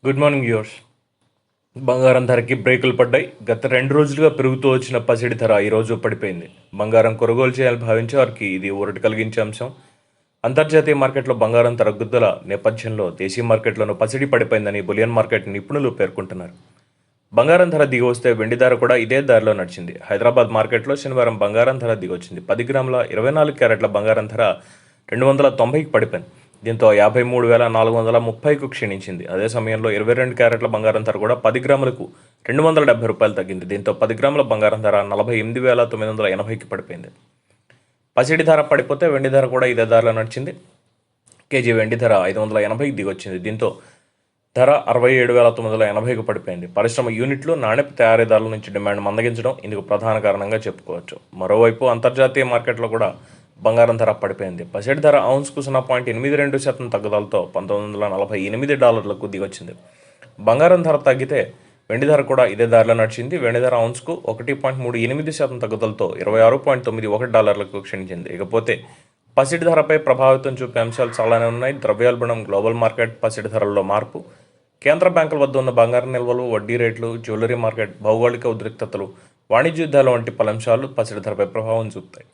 Good morning viewers. బంగారం ధరకి బ్రేకులు పడ్డాయి. గత 2 రోజులుగా పెరుగుతూ వచ్చిన పసిడి ధర ఈరోజు పడిపోయింది. బంగారం కొనుగోలు చేయాలని భావించే వారికి ఇది ఊరట కలిగించే అంశం. అంతర్జాతీయ మార్కెట్లో బంగారం తగ్గుదల నేపథ్యంలో దేశీయ మార్కెట్లోనూ పసిడి పడిపోయిందని బులియన్ మార్కెట్ నిపుణులు పేర్కొంటున్నారు. బంగారం ధర దిగి వస్తే వెండి ధర కూడా ఇదే దారిలో నడిచింది. హైదరాబాద్ మార్కెట్లో శనివారం బంగారం ధర దిగొచ్చింది. 10 గ్రాముల 24 క్యారెట్ల బంగారం ధర 290కి పడిపోయింది. దీంతో 53,430కు క్షీణించింది. అదే సమయంలో 22 క్యారెట్ల బంగారం ధర కూడా 10 గ్రాములకు రూ. 270 తగ్గింది. దీంతో 10 గ్రాముల బంగారం ధర 48,980కి పడిపోయింది. పసిడి ధర పడిపోతే వెండి ధర కూడా ఇదే ధరలో నడిచింది. కేజీ వెండి ధర 580కి దిగొచ్చింది. దీంతో ధర 67,980కు పడిపోయింది. పరిశ్రమ యూనిట్లు, నాణ్యత తయారీదారుల నుంచి డిమాండ్ మందగించడం ఇందుకు ప్రధాన కారణంగా చెప్పుకోవచ్చు. మరోవైపు అంతర్జాతీయ మార్కెట్లో కూడా బంగారం ధర పడిపోయింది. పసిడి ధర ఔన్స్కు 0.82% తగ్గుదలతో $1,948కు దిగొచ్చింది. బంగారం ధర తగ్గితే వెండి ధర కూడా ఇదే దారిలో నడిచింది. వెండి ధర ఔన్స్కు 1.38% తగ్గుదలతో $26.91కు క్షీణించింది. ఇకపోతే పసిడి ధరపై ప్రభావితం చూపే అంశాలు చాలానే ఉన్నాయి. ద్రవ్యోల్బణం, గ్లోబల్ మార్కెట్, పసిడి ధరల్లో మార్పు, కేంద్ర బ్యాంకుల వద్ద ఉన్న బంగారం నిల్వలు, వడ్డీ రేట్లు, జ్యువెలరీ మార్కెట్, భౌగోళిక ఉద్రిక్తతలు, వాణిజ్య యుద్ధాలు వంటి పలు అంశాలు పసిడి ధరపై ప్రభావం చూపుతాయి.